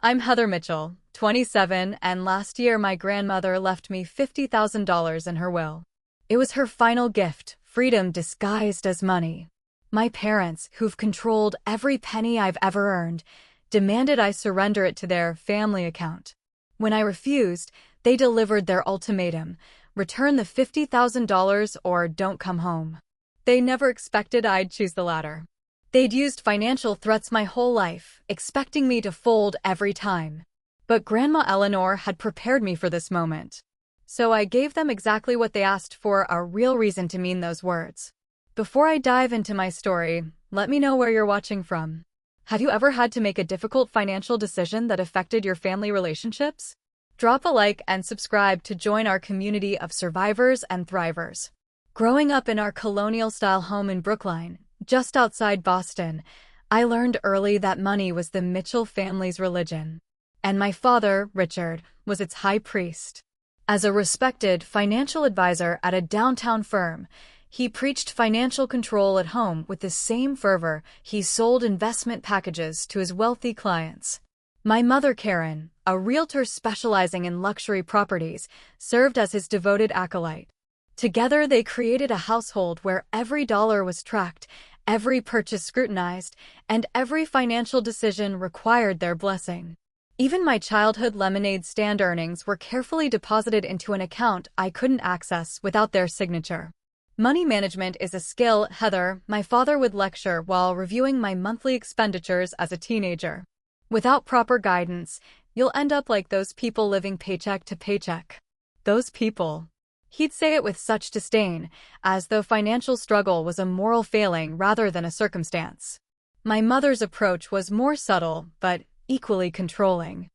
I'm Heather Mitchell, 27, and last year my grandmother left me $50,000 in her will. It was her final gift, freedom disguised as money. My parents, who've controlled every penny I've ever earned, demanded I surrender it to their family account. When I refused, they delivered their ultimatum: return the $50,000 or don't come home. They never expected I'd choose the latter. They'd used financial threats my whole life, expecting me to fold every time. But Grandma Eleanor had prepared me for this moment. So I gave them exactly what they asked for, a real reason to mean those words. Before I dive into my story, let me know where you're watching from. Have you ever had to make a difficult financial decision that affected your family relationships? Drop a like and subscribe to join our community of survivors and thrivers. Growing up in our colonial-style home in Brookline, just outside Boston, I learned early that money was the Mitchell family's religion. And my father, Richard, was its high priest. As a respected financial advisor at a downtown firm, he preached financial control at home with the same fervor he sold investment packages to his wealthy clients. My mother, Karen, a realtor specializing in luxury properties, served as his devoted acolyte. Together, they created a household where every dollar was tracked, every purchase scrutinized, and every financial decision required their blessing. Even my childhood lemonade stand earnings were carefully deposited into an account I couldn't access without their signature. Money management is a skill, Heather, my father would lecture while reviewing my monthly expenditures as a teenager. Without proper guidance, you'll end up like those people living paycheck to paycheck. Those people. He'd say it with such disdain, as though financial struggle was a moral failing rather than a circumstance. My mother's approach was more subtle, but equally controlling.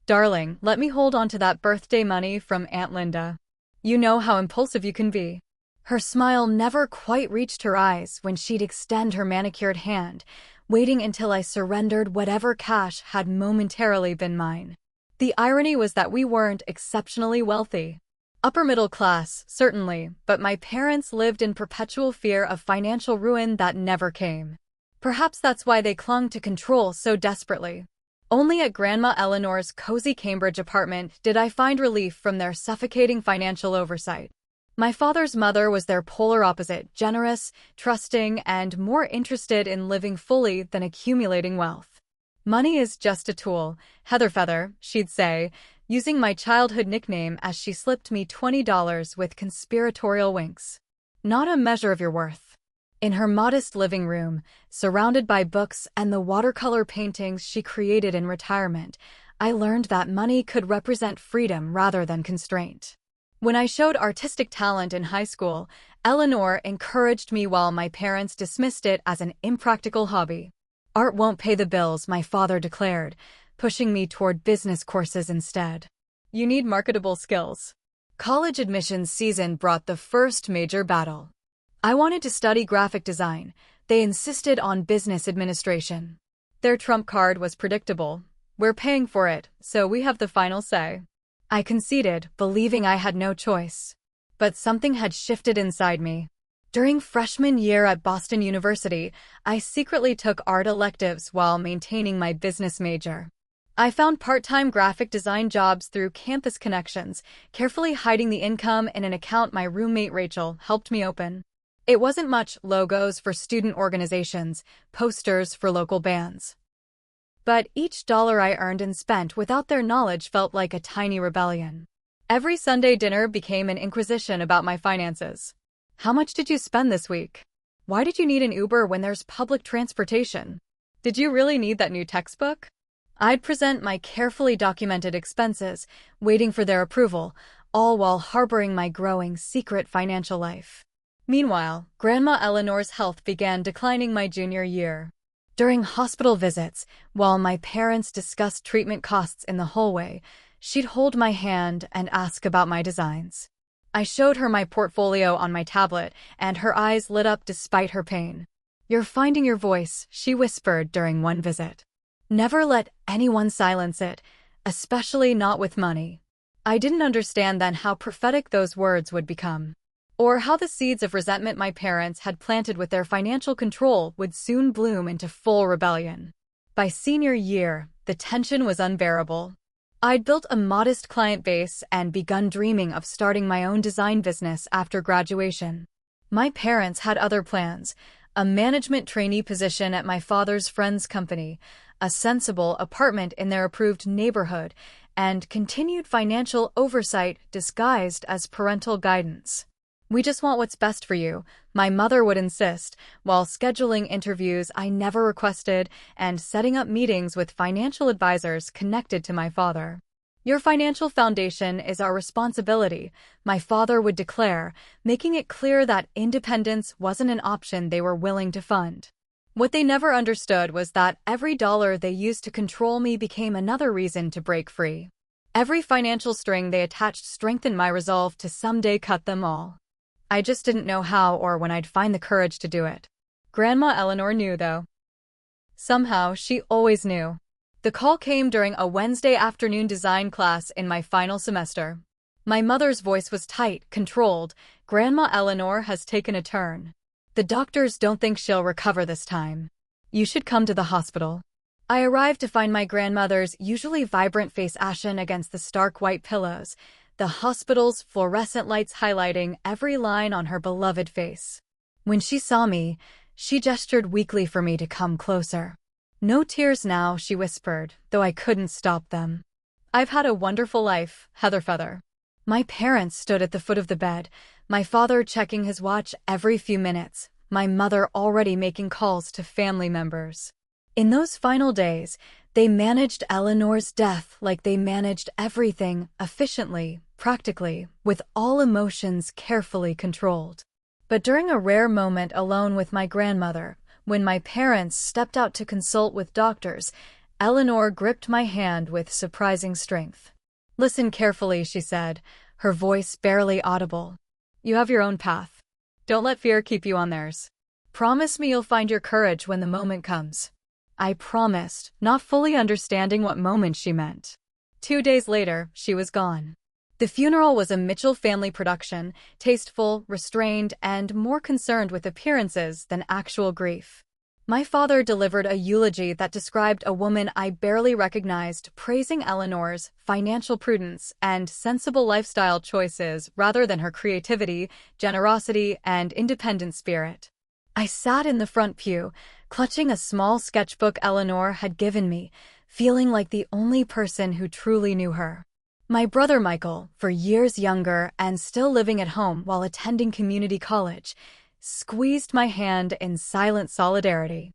Darling, let me hold on to that birthday money from Aunt Linda. You know how impulsive you can be. Her smile never quite reached her eyes when she'd extend her manicured hand, waiting until I surrendered whatever cash had momentarily been mine. The irony was that we weren't exceptionally wealthy. Upper middle class, certainly, but my parents lived in perpetual fear of financial ruin that never came. Perhaps that's why they clung to control so desperately. Only at Grandma Eleanor's cozy Cambridge apartment did I find relief from their suffocating financial oversight. My father's mother was their polar opposite, generous, trusting, and more interested in living fully than accumulating wealth. Money is just a tool, Heather Feather, she'd say, using my childhood nickname as she slipped me $20 with conspiratorial winks. Not a measure of your worth. In her modest living room, surrounded by books and the watercolor paintings she created in retirement, I learned that money could represent freedom rather than constraint. When I showed artistic talent in high school, Eleanor encouraged me while my parents dismissed it as an impractical hobby. Art won't pay the bills, my father declared, pushing me toward business courses instead. You need marketable skills. College admissions season brought the first major battle. I wanted to study graphic design. They insisted on business administration. Their trump card was predictable. We're paying for it, so we have the final say. I conceded, believing I had no choice. But something had shifted inside me. During freshman year at Boston University, I secretly took art electives while maintaining my business major. I found part-time graphic design jobs through campus connections, carefully hiding the income in an account my roommate Rachel helped me open. It wasn't much: logos for student organizations, posters for local bands. But each dollar I earned and spent without their knowledge felt like a tiny rebellion. Every Sunday dinner became an inquisition about my finances. How much did you spend this week? Why did you need an Uber when there's public transportation? Did you really need that new textbook? I'd present my carefully documented expenses, waiting for their approval, all while harboring my growing secret financial life. Meanwhile, Grandma Eleanor's health began declining my junior year. During hospital visits, while my parents discussed treatment costs in the hallway, she'd hold my hand and ask about my designs. I showed her my portfolio on my tablet, and her eyes lit up despite her pain. "You're finding your voice," she whispered during one visit. "Never let anyone silence it, especially not with money." I didn't understand then how prophetic those words would become, or how the seeds of resentment my parents had planted with their financial control would soon bloom into full rebellion. By senior year, the tension was unbearable. I'd built a modest client base and begun dreaming of starting my own design business after graduation. My parents had other plans: a management trainee position at my father's friend's company, a sensible apartment in their approved neighborhood, and continued financial oversight disguised as parental guidance. "We just want what's best for you," my mother would insist, while scheduling interviews I never requested and setting up meetings with financial advisors connected to my father. "Your financial foundation is our responsibility," my father would declare, making it clear that independence wasn't an option they were willing to fund. What they never understood was that every dollar they used to control me became another reason to break free. Every financial string they attached strengthened my resolve to someday cut them all. I just didn't know how or when I'd find the courage to do it. Grandma Eleanor knew, though. Somehow, she always knew. The call came during a Wednesday afternoon design class in my final semester. My mother's voice was tight, controlled. "Grandma Eleanor has taken a turn. The doctors don't think she'll recover this time. You should come to the hospital." I arrived to find my grandmother's usually vibrant face ashen against the stark white pillows, the hospital's fluorescent lights highlighting every line on her beloved face. When she saw me, she gestured weakly for me to come closer. "No tears now," she whispered, though I couldn't stop them. "I've had a wonderful life, Heather Feather." My parents stood at the foot of the bed, my father checking his watch every few minutes, my mother already making calls to family members. In those final days, they managed Eleanor's death like they managed everything, efficiently, practically, with all emotions carefully controlled. But during a rare moment alone with my grandmother, when my parents stepped out to consult with doctors, Eleanor gripped my hand with surprising strength. "Listen carefully," she said, her voice barely audible. "You have your own path. Don't let fear keep you on theirs. Promise me you'll find your courage when the moment comes." I promised, not fully understanding what moment she meant. 2 days later, she was gone. The funeral was a Mitchell family production, tasteful, restrained, and more concerned with appearances than actual grief. My father delivered a eulogy that described a woman I barely recognized, praising Eleanor's financial prudence and sensible lifestyle choices rather than her creativity, generosity, and independent spirit. I sat in the front pew, clutching a small sketchbook Eleanor had given me, feeling like the only person who truly knew her. My brother Michael, for years younger and still living at home while attending community college, squeezed my hand in silent solidarity.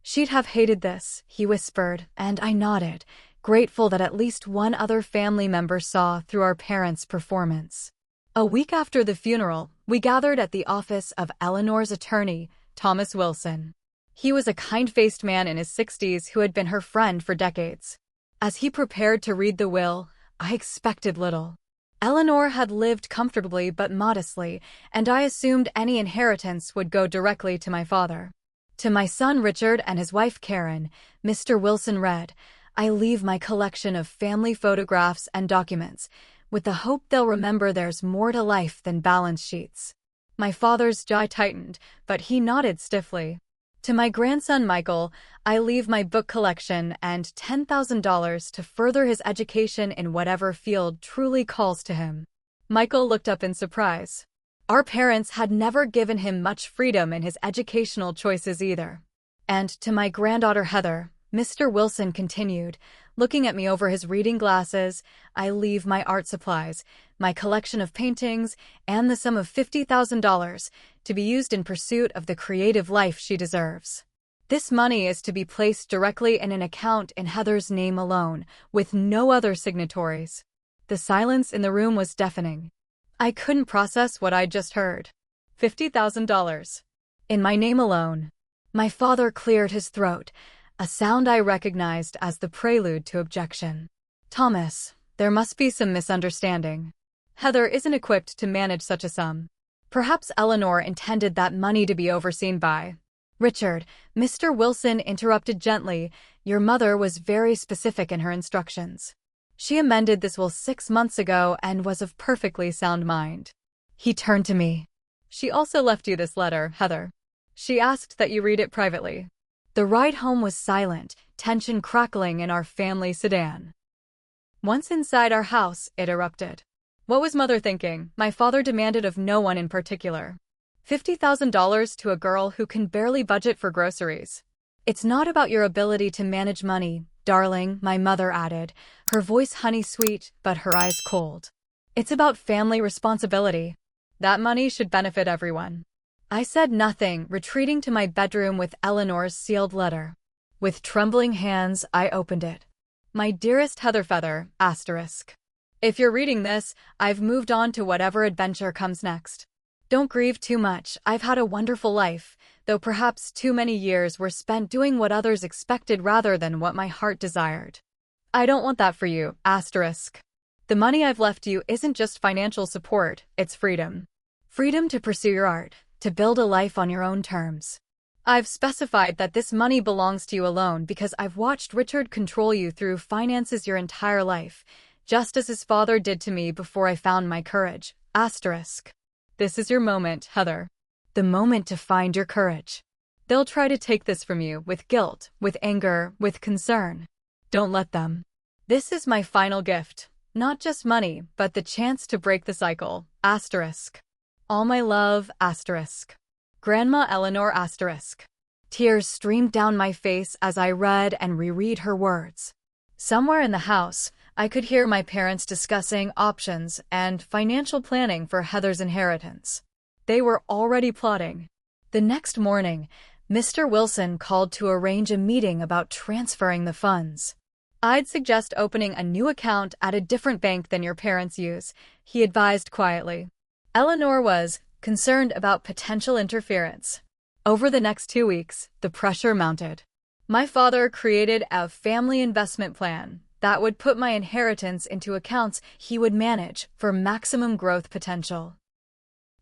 "She'd have hated this," he whispered, and I nodded, grateful that at least one other family member saw through our parents' performance. A week after the funeral, we gathered at the office of Eleanor's attorney, Thomas Wilson. He was a kind-faced man in his 60s who had been her friend for decades. As he prepared to read the will, I expected little. Eleanor had lived comfortably but modestly, and I assumed any inheritance would go directly to my father. To my son Richard and his wife Karen, Mr. Wilson read, "I leave my collection of family photographs and documents, with the hope they'll remember there's more to life than balance sheets." My father's jaw tightened, but he nodded stiffly. To my grandson Michael, "I leave my book collection and $10,000 to further his education in whatever field truly calls to him." Michael looked up in surprise. Our parents had never given him much freedom in his educational choices either. And to my granddaughter Heather, Mr. Wilson continued, looking at me over his reading glasses, "I leave my art supplies, my collection of paintings, and the sum of $50,000 to be used in pursuit of the creative life she deserves. This money is to be placed directly in an account in Heather's name alone, with no other signatories." The silence in the room was deafening. I couldn't process what I'd just heard. $50,000. In my name alone. My father cleared his throat, a sound I recognized as the prelude to objection. "Thomas, there must be some misunderstanding. Heather isn't equipped to manage such a sum. Perhaps Eleanor intended that money to be overseen by—" "Richard," Mr. Wilson interrupted gently, "your mother was very specific in her instructions. She amended this will 6 months ago and was of perfectly sound mind." He turned to me. "She also left you this letter, Heather. She asked that you read it privately." The ride home was silent, tension crackling in our family sedan. Once inside our house, it erupted. What was Mother thinking? My father demanded of no one in particular. $50,000 to a girl who can barely budget for groceries. It's not about your ability to manage money, darling, my mother added, her voice honey-sweet but her eyes cold. It's about family responsibility. That money should benefit everyone. I said nothing, retreating to my bedroom with Eleanor's sealed letter. With trembling hands, I opened it. My dearest Heather Feather, asterisk. If you're reading this, I've moved on to whatever adventure comes next. Don't grieve too much, I've had a wonderful life, though perhaps too many years were spent doing what others expected rather than what my heart desired. I don't want that for you, asterisk. The money I've left you isn't just financial support, it's freedom. Freedom to pursue your art, to build a life on your own terms. I've specified that this money belongs to you alone because I've watched Richard control you through finances your entire life, just as his father did to me before I found my courage, asterisk. This is your moment, Heather. The moment to find your courage. They'll try to take this from you with guilt, with anger, with concern. Don't let them. This is my final gift. Not just money, but the chance to break the cycle, asterisk. All my love, asterisk. Grandma Eleanor, asterisk. Tears streamed down my face as I read and reread her words. Somewhere in the house, I could hear my parents discussing options and financial planning for Heather's inheritance. They were already plotting. The next morning, Mr. Wilson called to arrange a meeting about transferring the funds. I'd suggest opening a new account at a different bank than your parents use, he advised quietly. Eleanor was concerned about potential interference. Over the next 2 weeks, the pressure mounted. My father created a family investment plan that would put my inheritance into accounts he would manage for maximum growth potential.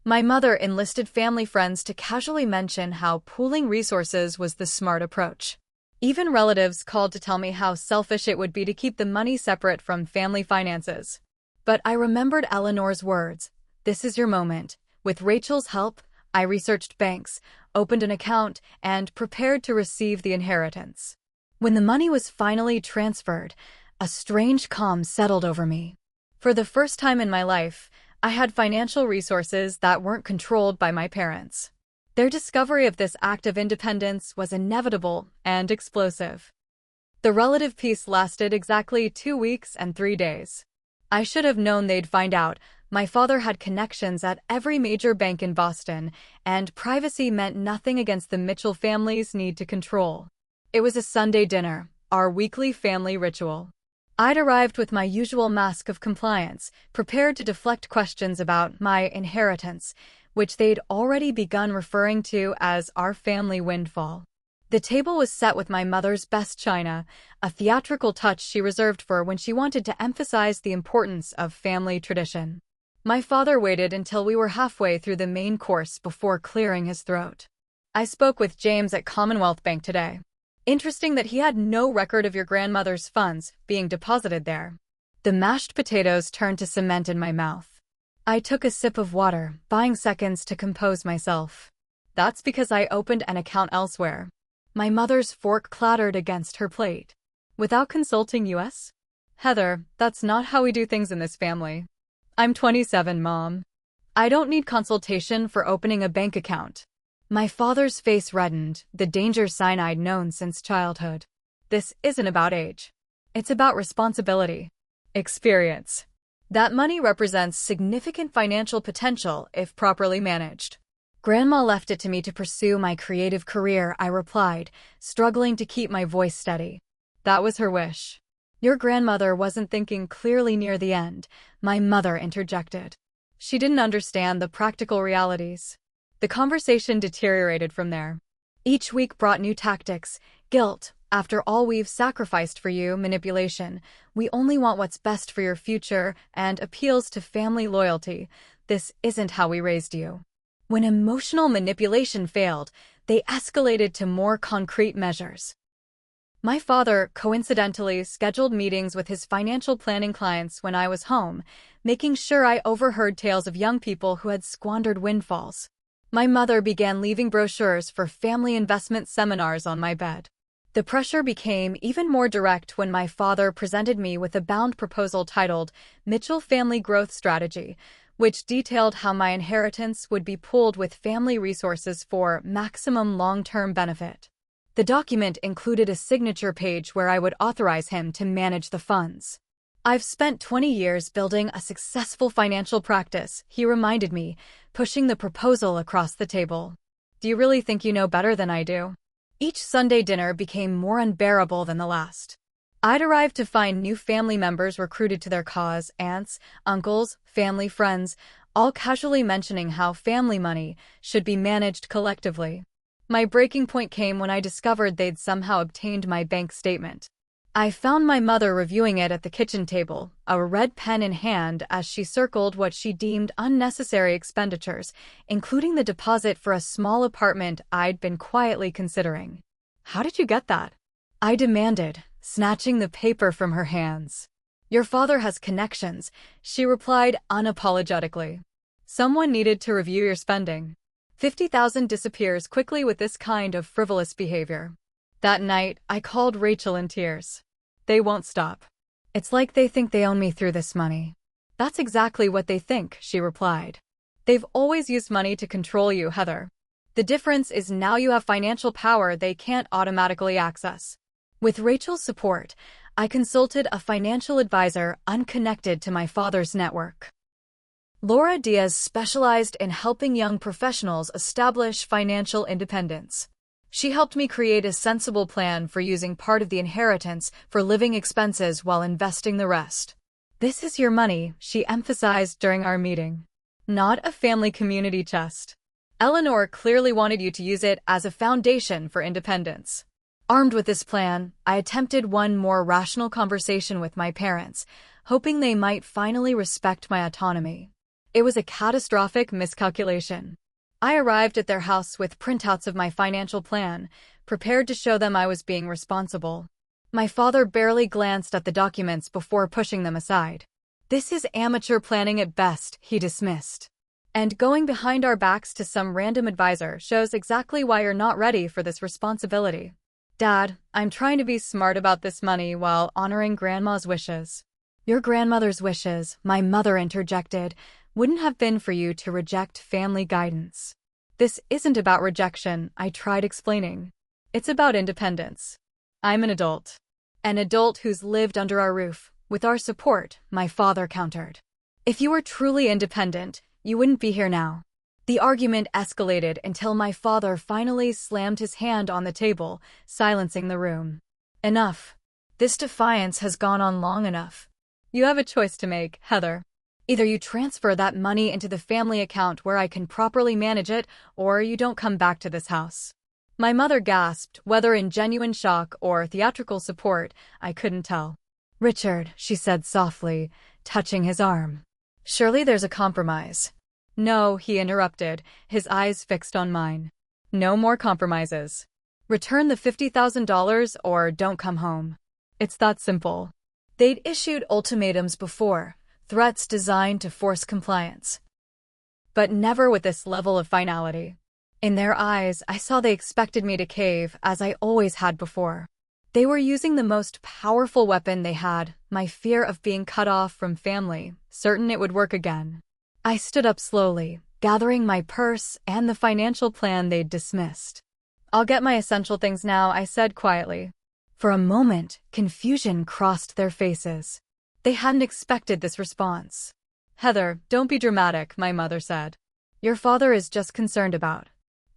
My mother enlisted family friends to casually mention how pooling resources was the smart approach. Even relatives called to tell me how selfish it would be to keep the money separate from family finances. But I remembered Eleanor's words. This is your moment. With Rachel's help, I researched banks, opened an account, and prepared to receive the inheritance. When the money was finally transferred, a strange calm settled over me. For the first time in my life, I had financial resources that weren't controlled by my parents. Their discovery of this act of independence was inevitable and explosive. The relative peace lasted exactly 2 weeks and 3 days. I should have known they'd find out. My father had connections at every major bank in Boston, and privacy meant nothing against the Mitchell family's need to control. It was a Sunday dinner, our weekly family ritual. I'd arrived with my usual mask of compliance, prepared to deflect questions about my inheritance, which they'd already begun referring to as our family windfall. The table was set with my mother's best china, a theatrical touch she reserved for when she wanted to emphasize the importance of family tradition. My father waited until we were halfway through the main course before clearing his throat. I spoke with James at Commonwealth Bank today. Interesting that he had no record of your grandmother's funds being deposited there. The mashed potatoes turned to cement in my mouth. I took a sip of water, buying seconds to compose myself. That's because I opened an account elsewhere. My mother's fork clattered against her plate. Without consulting us? Heather, that's not how we do things in this family. I'm 27, Mom. I don't need consultation for opening a bank account. My father's face reddened, the danger sign I'd known since childhood. This isn't about age. It's about responsibility. Experience. That money represents significant financial potential if properly managed. Grandma left it to me to pursue my creative career, I replied, struggling to keep my voice steady. That was her wish. Your grandmother wasn't thinking clearly near the end, my mother interjected. She didn't understand the practical realities. The conversation deteriorated from there. Each week brought new tactics, guilt. After all we've sacrificed for you, manipulation. We only want what's best for your future, and appeals to family loyalty. This isn't how we raised you. When emotional manipulation failed, they escalated to more concrete measures. My father coincidentally scheduled meetings with his financial planning clients when I was home, making sure I overheard tales of young people who had squandered windfalls. My mother began leaving brochures for family investment seminars on my bed. The pressure became even more direct when my father presented me with a bound proposal titled Mitchell Family Growth Strategy, which detailed how my inheritance would be pooled with family resources for maximum long-term benefit. The document included a signature page where I would authorize him to manage the funds. "I've spent 20 years building a successful financial practice," he reminded me, pushing the proposal across the table. "Do you really think you know better than I do?" Each Sunday dinner became more unbearable than the last. I'd arrived to find new family members recruited to their cause, aunts, uncles, family friends, all casually mentioning how family money should be managed collectively. My breaking point came when I discovered they'd somehow obtained my bank statement. I found my mother reviewing it at the kitchen table, a red pen in hand as she circled what she deemed unnecessary expenditures, including the deposit for a small apartment I'd been quietly considering. "How did you get that?" I demanded, snatching the paper from her hands. "Your father has connections," she replied unapologetically. "Someone needed to review your spending." 50,000 disappears quickly with this kind of frivolous behavior. That night, I called Rachel in tears. "They won't stop. It's like they think they own me through this money." "That's exactly what they think," she replied. "They've always used money to control you, Heather. The difference is now you have financial power they can't automatically access." With Rachel's support, I consulted a financial advisor unconnected to my father's network. Laura Diaz specialized in helping young professionals establish financial independence. She helped me create a sensible plan for using part of the inheritance for living expenses while investing the rest. "This is your money," she emphasized during our meeting. "Not a family community chest. Eleanor clearly wanted you to use it as a foundation for independence." Armed with this plan, I attempted one more rational conversation with my parents, hoping they might finally respect my autonomy. It was a catastrophic miscalculation. I arrived at their house with printouts of my financial plan, prepared to show them I was being responsible. My father barely glanced at the documents before pushing them aside. "This is amateur planning at best," he dismissed. "And going behind our backs to some random advisor shows exactly why you're not ready for this responsibility." "Dad, I'm trying to be smart about this money while honoring Grandma's wishes." "Your grandmother's wishes," my mother interjected, "wouldn't have been for you to reject family guidance." "This isn't about rejection," I tried explaining. "It's about independence. I'm an adult. An adult who's lived under our roof, with our support," my father countered. "If you were truly independent, you wouldn't be here now." The argument escalated until my father finally slammed his hand on the table, silencing the room. "Enough. This defiance has gone on long enough. You have a choice to make, Heather. Either you transfer that money into the family account where I can properly manage it, or you don't come back to this house." My mother gasped, whether in genuine shock or theatrical support, I couldn't tell. "Richard," she said softly, touching his arm. "Surely there's a compromise." "No," he interrupted, his eyes fixed on mine. "No more compromises. Return the $50,000 or don't come home. It's that simple." They'd issued ultimatums before, threats designed to force compliance. But never with this level of finality. In their eyes, I saw they expected me to cave, as I always had before. They were using the most powerful weapon they had, my fear of being cut off from family, certain it would work again. I stood up slowly, gathering my purse and the financial plan they'd dismissed. "I'll get my essential things now," I said quietly. For a moment, confusion crossed their faces. They hadn't expected this response. "Heather, don't be dramatic," my mother said. "Your father is just concerned about."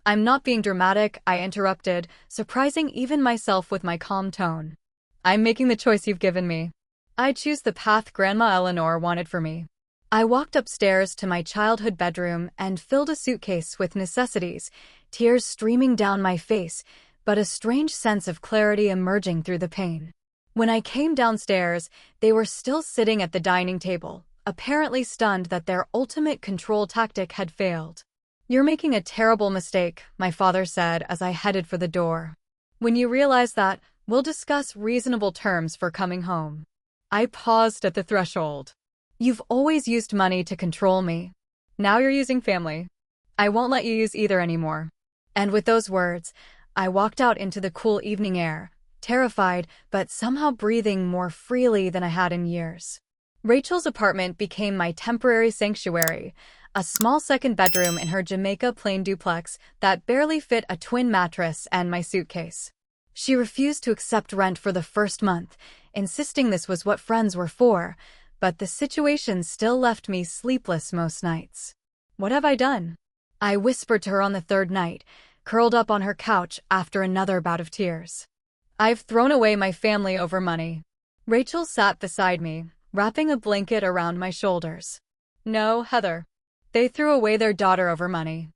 "I'm not being dramatic," I interrupted, surprising even myself with my calm tone. "I'm making the choice you've given me. I choose the path Grandma Eleanor wanted for me." I walked upstairs to my childhood bedroom and filled a suitcase with necessities, tears streaming down my face, but a strange sense of clarity emerging through the pain. When I came downstairs, they were still sitting at the dining table, apparently stunned that their ultimate control tactic had failed. "You're making a terrible mistake," my father said as I headed for the door. "When you realize that, we'll discuss reasonable terms for coming home." I paused at the threshold. "You've always used money to control me. Now you're using family." I won't let you use either anymore. And with those words, I walked out into the cool evening air, terrified but somehow breathing more freely than I had in years. Rachel's apartment became my temporary sanctuary, a small second bedroom in her Jamaica plain duplex that barely fit a twin mattress and my suitcase. She refused to accept rent for the first month, insisting this was what friends were for, but the situation still left me sleepless most nights. What have I done? I whispered to her on the third night, curled up on her couch after another bout of tears. I've thrown away my family over money. Rachel sat beside me, wrapping a blanket around my shoulders. No, Heather. They threw away their daughter over money.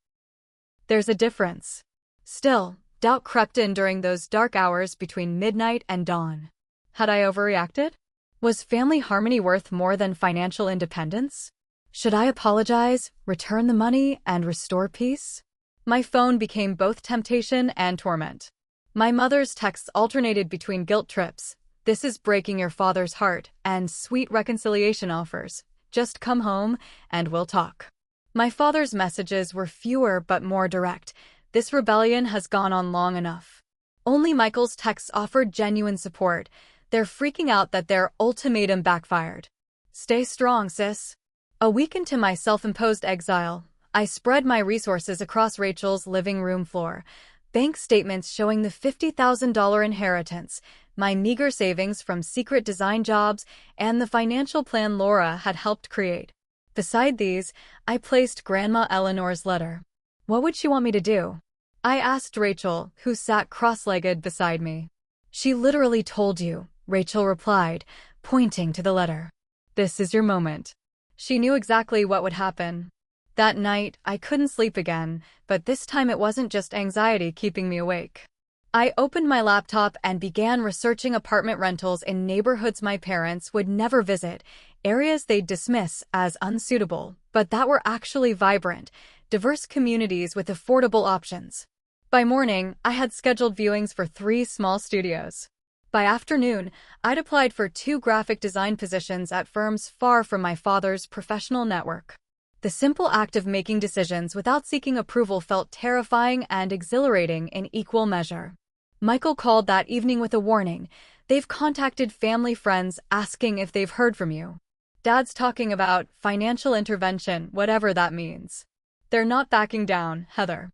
There's a difference. Still, doubt crept in during those dark hours between midnight and dawn. Had I overreacted? Was family harmony worth more than financial independence? Should I apologize, return the money, and restore peace? My phone became both temptation and torment. My mother's texts alternated between guilt trips, "This is breaking your father's heart," and sweet reconciliation offers, "Just come home, and we'll talk." My father's messages were fewer but more direct. "This rebellion has gone on long enough." Only Michael's texts offered genuine support. "They're freaking out that their ultimatum backfired. Stay strong, sis." A week into my self-imposed exile, I spread my resources across Rachel's living room floor. Bank statements showing the $50,000 inheritance, my meager savings from secret design jobs, and the financial plan Laura had helped create. Beside these, I placed Grandma Eleanor's letter. What would she want me to do? I asked Rachel, who sat cross-legged beside me. She literally told you, Rachel replied, pointing to the letter. This is your moment. She knew exactly what would happen. That night, I couldn't sleep again, but this time it wasn't just anxiety keeping me awake. I opened my laptop and began researching apartment rentals in neighborhoods my parents would never visit, areas they'd dismiss as unsuitable, but that were actually vibrant, diverse communities with affordable options. By morning, I had scheduled viewings for 3 small studios. By afternoon, I'd applied for 2 graphic design positions at firms far from my father's professional network. The simple act of making decisions without seeking approval felt terrifying and exhilarating in equal measure. Michael called that evening with a warning. "They've contacted family friends asking if they've heard from you. Dad's talking about financial intervention, whatever that means. They're not backing down, Heather."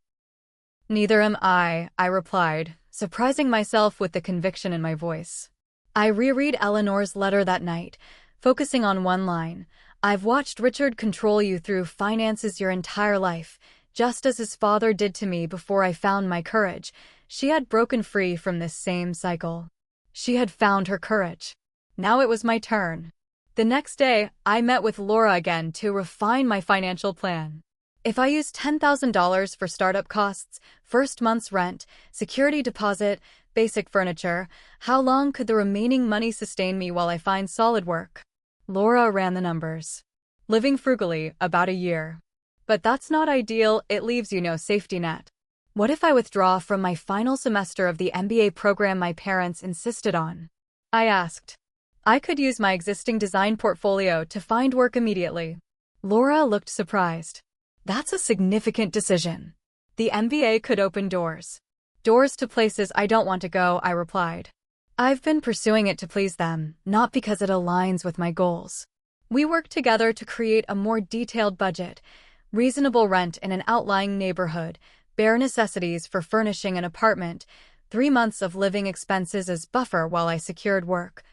"Neither am I," I replied, surprising myself with the conviction in my voice. I reread Eleanor's letter that night, focusing on one line. "I've watched Richard control you through finances your entire life, just as his father did to me before I found my courage." She had broken free from this same cycle. She had found her courage. Now it was my turn. The next day, I met with Laura again to refine my financial plan. If I used $10,000 for startup costs, first month's rent, security deposit, basic furniture, how long could the remaining money sustain me while I find solid work? Laura ran the numbers. Living frugally, about a year. But that's not ideal, it leaves you no safety net. What if I withdraw from my final semester of the MBA program my parents insisted on? I asked. I could use my existing design portfolio to find work immediately. Laura looked surprised. That's a significant decision. The MBA could open doors. Doors to places I don't want to go, I replied. I've been pursuing it to please them, not because it aligns with my goals. We worked together to create a more detailed budget, reasonable rent in an outlying neighborhood, bare necessities for furnishing an apartment, 3 months of living expenses as buffer while I secured work,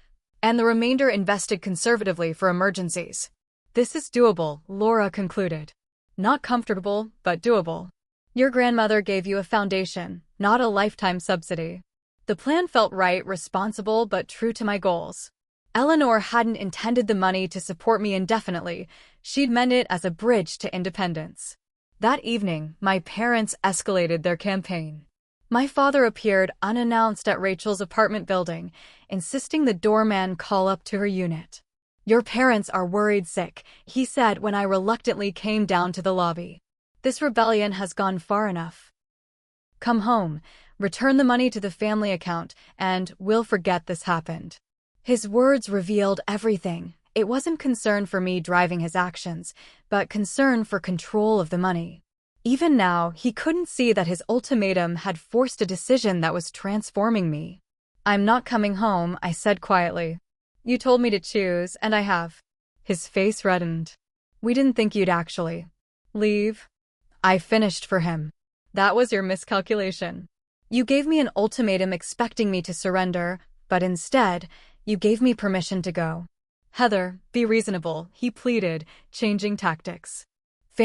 and the remainder invested conservatively for emergencies. This is doable, Laura concluded. Not comfortable, but doable. Your grandmother gave you a foundation, not a lifetime subsidy. The plan felt right, responsible, but true to my goals. Eleanor hadn't intended the money to support me indefinitely. She'd meant it as a bridge to independence. That evening, my parents escalated their campaign. My father appeared unannounced at Rachel's apartment building, insisting the doorman call up to her unit. Your parents are worried sick, he said when I reluctantly came down to the lobby. This rebellion has gone far enough. Come home, return the money to the family account, and we'll forget this happened. His words revealed everything. It wasn't concern for me driving his actions, but concern for control of the money. Even now, he couldn't see that his ultimatum had forced a decision that was transforming me. "I'm not coming home," I said quietly. "You told me to choose, and I have." His face reddened. "We didn't think you'd actually leave." I finished for him. "That was your miscalculation. You gave me an ultimatum expecting me to surrender, but instead, you gave me permission to go." "Heather, be reasonable," he pleaded, changing tactics.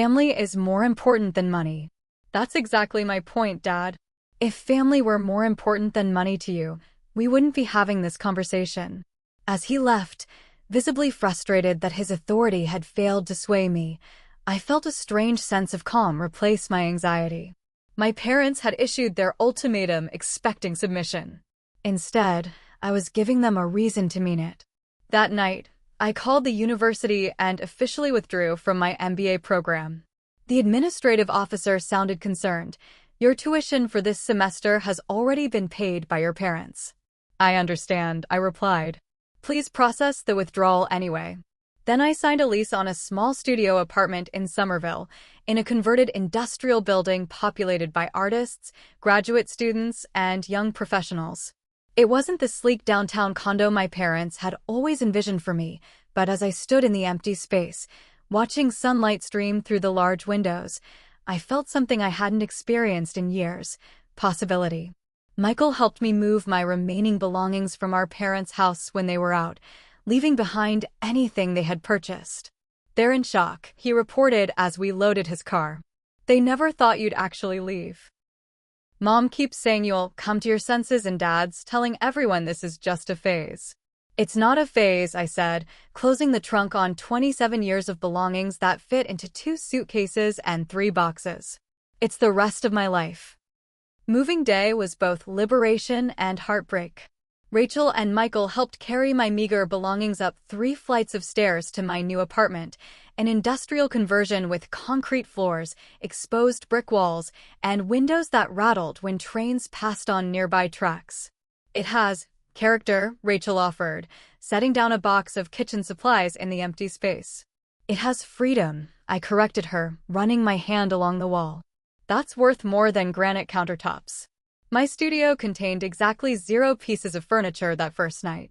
"Family is more important than money." "That's exactly my point, Dad. If family were more important than money to you, we wouldn't be having this conversation." As he left, visibly frustrated that his authority had failed to sway me, I felt a strange sense of calm replace my anxiety. My parents had issued their ultimatum expecting submission. Instead, I was giving them a reason to mean it. That night, I called the university and officially withdrew from my MBA program. The administrative officer sounded concerned. "Your tuition for this semester has already been paid by your parents." "I understand," I replied. "Please process the withdrawal anyway." Then I signed a lease on a small studio apartment in Somerville, in a converted industrial building populated by artists, graduate students, and young professionals. It wasn't the sleek downtown condo my parents had always envisioned for me, but as I stood in the empty space, watching sunlight stream through the large windows, I felt something I hadn't experienced in years: possibility. Michael helped me move my remaining belongings from our parents' house when they were out, leaving behind anything they had purchased. "They're in shock," he reported as we loaded his car. "They never thought you'd actually leave. Mom keeps saying you'll come to your senses, and Dad's telling everyone this is just a phase." "It's not a phase," I said, closing the trunk on 27 years of belongings that fit into 2 suitcases and 3 boxes. "It's the rest of my life." Moving day was both liberation and heartbreak. Rachel and Michael helped carry my meager belongings up 3 flights of stairs to my new apartment, an industrial conversion with concrete floors, exposed brick walls, and windows that rattled when trains passed on nearby tracks. "It has character," Rachel offered, setting down a box of kitchen supplies in the empty space. "It has freedom," I corrected her, running my hand along the wall. "That's worth more than granite countertops." My studio contained exactly 0 pieces of furniture that first night.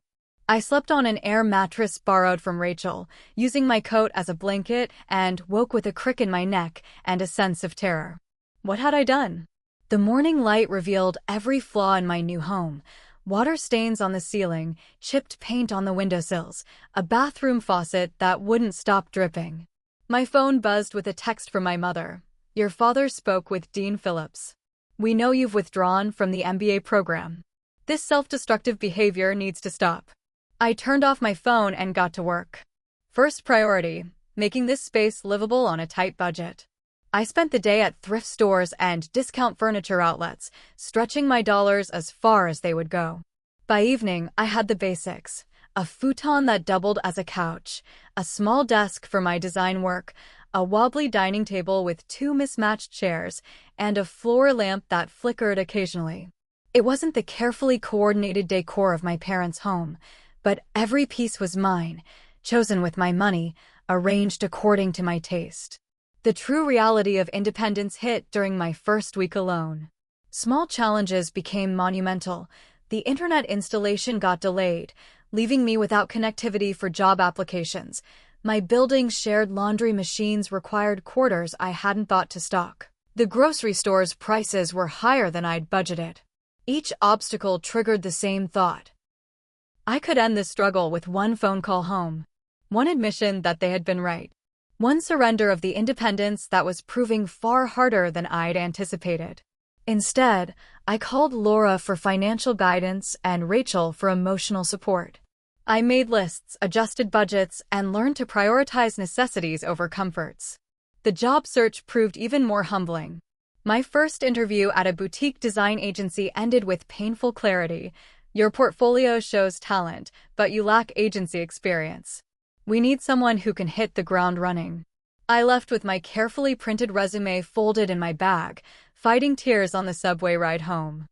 I slept on an air mattress borrowed from Rachel, using my coat as a blanket, and woke with a crick in my neck and a sense of terror. What had I done? The morning light revealed every flaw in my new home: water stains on the ceiling, chipped paint on the windowsills, a bathroom faucet that wouldn't stop dripping. My phone buzzed with a text from my mother. "Your father spoke with Dean Phillips. We know you've withdrawn from the MBA program. This self-destructive behavior needs to stop." I turned off my phone and got to work. First priority: making this space livable on a tight budget. I spent the day at thrift stores and discount furniture outlets, stretching my dollars as far as they would go. By evening, I had the basics: a futon that doubled as a couch, a small desk for my design work, a wobbly dining table with 2 mismatched chairs, and a floor lamp that flickered occasionally. It wasn't the carefully coordinated decor of my parents' home, but every piece was mine, chosen with my money, arranged according to my taste. The true reality of independence hit during my first week alone. Small challenges became monumental. The internet installation got delayed, leaving me without connectivity for job applications. My building's shared laundry machines required quarters I hadn't thought to stock. The grocery store's prices were higher than I'd budgeted. Each obstacle triggered the same thought: I could end this struggle with one phone call home, one admission that they had been right, one surrender of the independence that was proving far harder than I'd anticipated. Instead, I called Laura for financial guidance and Rachel for emotional support. I made lists, adjusted budgets, and learned to prioritize necessities over comforts. The job search proved even more humbling. My first interview at a boutique design agency ended with painful clarity: your portfolio shows talent, but you lack agency experience. We need someone who can hit the ground running. I left with my carefully printed resume folded in my bag, fighting tears on the subway ride home.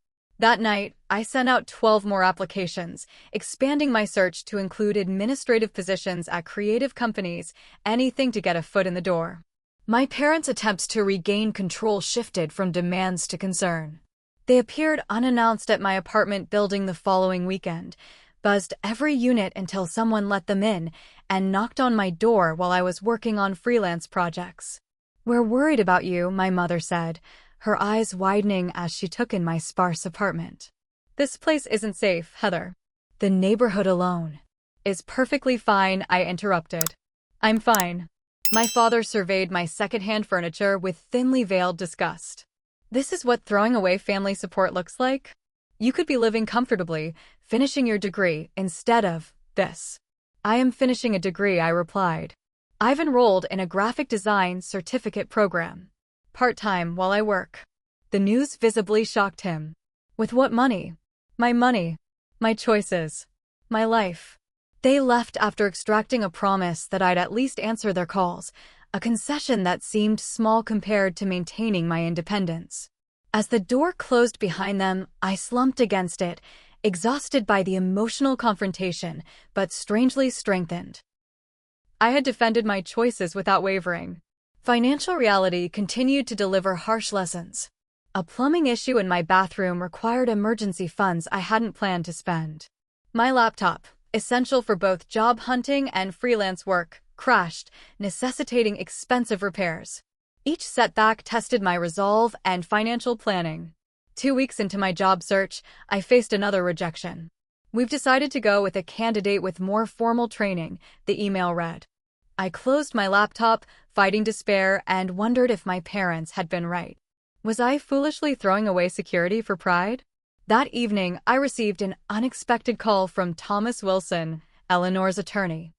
That night, I sent out 12 more applications, expanding my search to include administrative positions at creative companies, anything to get a foot in the door. My parents' attempts to regain control shifted from demands to concern. They appeared unannounced at my apartment building the following weekend, buzzed every unit until someone let them in, and knocked on my door while I was working on freelance projects. "We're worried about you," my mother said, her eyes widening as she took in my sparse apartment. "This place isn't safe, Heather." "The neighborhood alone is perfectly fine," I interrupted. "I'm fine." My father surveyed my secondhand furniture with thinly veiled disgust. "This is what throwing away family support looks like? You could be living comfortably, finishing your degree, instead of this." "I am finishing a degree," I replied. "I've enrolled in a graphic design certificate program. Part-time while I work." The news visibly shocked him. "With what money?" "My money. My choices. My life." They left after extracting a promise that I'd at least answer their calls, a concession that seemed small compared to maintaining my independence. As the door closed behind them, I slumped against it, exhausted by the emotional confrontation, but strangely strengthened. I had defended my choices without wavering. Financial reality continued to deliver harsh lessons. A plumbing issue in my bathroom required emergency funds I hadn't planned to spend. My laptop, essential for both job hunting and freelance work, crashed, necessitating expensive repairs. Each setback tested my resolve and financial planning. 2 weeks into my job search, I faced another rejection. "We've decided to go with a candidate with more formal training," the email read. I closed my laptop, fighting despair, and wondered if my parents had been right. Was I foolishly throwing away security for pride? That evening, I received an unexpected call from Thomas Wilson, Eleanor's attorney.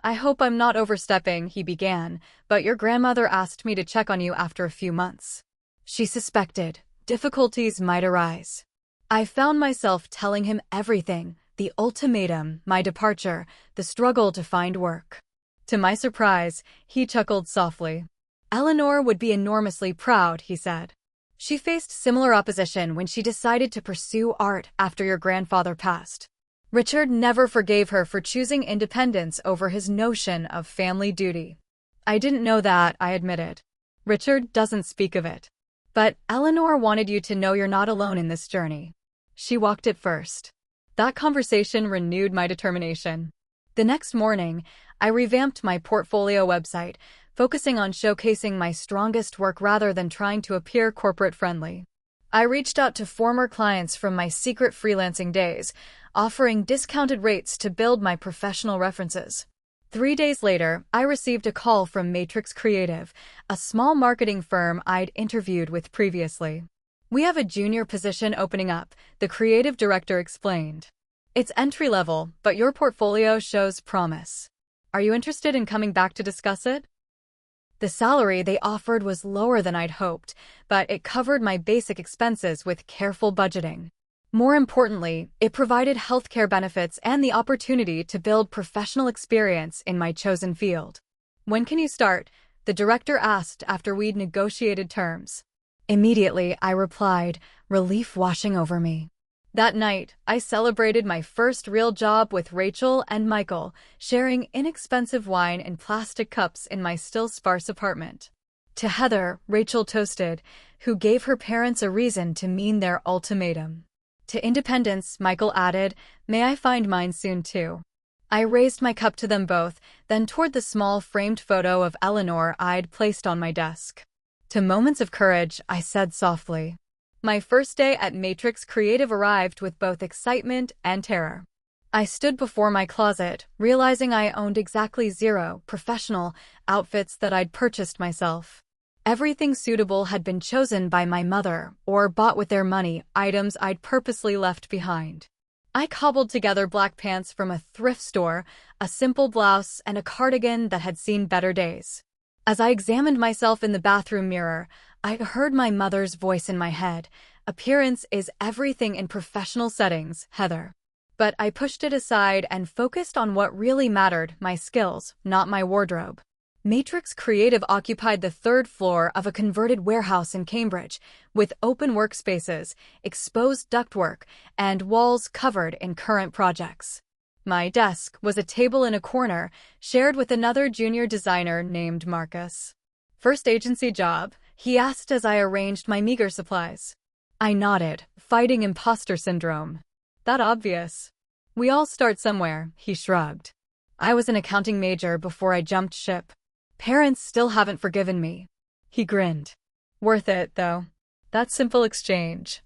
"I hope I'm not overstepping," he began, "but your grandmother asked me to check on you after a few months. She suspected difficulties might arise." I found myself telling him everything: the ultimatum, my departure, the struggle to find work. To my surprise, he chuckled softly. "Eleanor would be enormously proud," he said. "She faced similar opposition when she decided to pursue art after your grandfather passed. Richard never forgave her for choosing independence over his notion of family duty." "I didn't know that," I admitted. "Richard doesn't speak of it. But Eleanor wanted you to know you're not alone in this journey. She walked it first." That conversation renewed my determination. The next morning, I revamped my portfolio website, focusing on showcasing my strongest work rather than trying to appear corporate-friendly. I reached out to former clients from my secret freelancing days, offering discounted rates to build my professional references. 3 days later, I received a call from Matrix Creative, a small marketing firm I'd interviewed with previously. "We have a junior position opening up," the creative director explained. "It's entry-level, but your portfolio shows promise. Are you interested in coming back to discuss it?" The salary they offered was lower than I'd hoped, but it covered my basic expenses with careful budgeting. More importantly, it provided healthcare benefits and the opportunity to build professional experience in my chosen field. "When can you start?" the director asked after we'd negotiated terms. Immediately, I replied, relief washing over me. That night, I celebrated my first real job with Rachel and Michael, sharing inexpensive wine in plastic cups in my still sparse apartment. To Heather, Rachel toasted, who gave her parents a reason to mean their ultimatum. To independence, Michael added, "May I find mine soon too." I raised my cup to them both, then toward the small framed photo of Eleanor I'd placed on my desk. To moments of courage, I said softly. My first day at Matrix Creative arrived with both excitement and terror. I stood before my closet, realizing I owned exactly 0 professional outfits that I'd purchased myself. Everything suitable had been chosen by my mother, or bought with their money, items I'd purposely left behind. I cobbled together black pants from a thrift store, a simple blouse, and a cardigan that had seen better days. As I examined myself in the bathroom mirror, I heard my mother's voice in my head. "Appearance is everything in professional settings, Heather." But I pushed it aside and focused on what really mattered, my skills, not my wardrobe. Matrix Creative occupied the 3rd floor of a converted warehouse in Cambridge, with open workspaces, exposed ductwork, and walls covered in current projects. My desk was a table in a corner, shared with another junior designer named Marcus. First agency job, he asked as I arranged my meager supplies. I nodded, fighting imposter syndrome. That obvious. We all start somewhere, he shrugged. I was an accounting major before I jumped ship. Parents still haven't forgiven me. He grinned. Worth it, though. That simple exchange.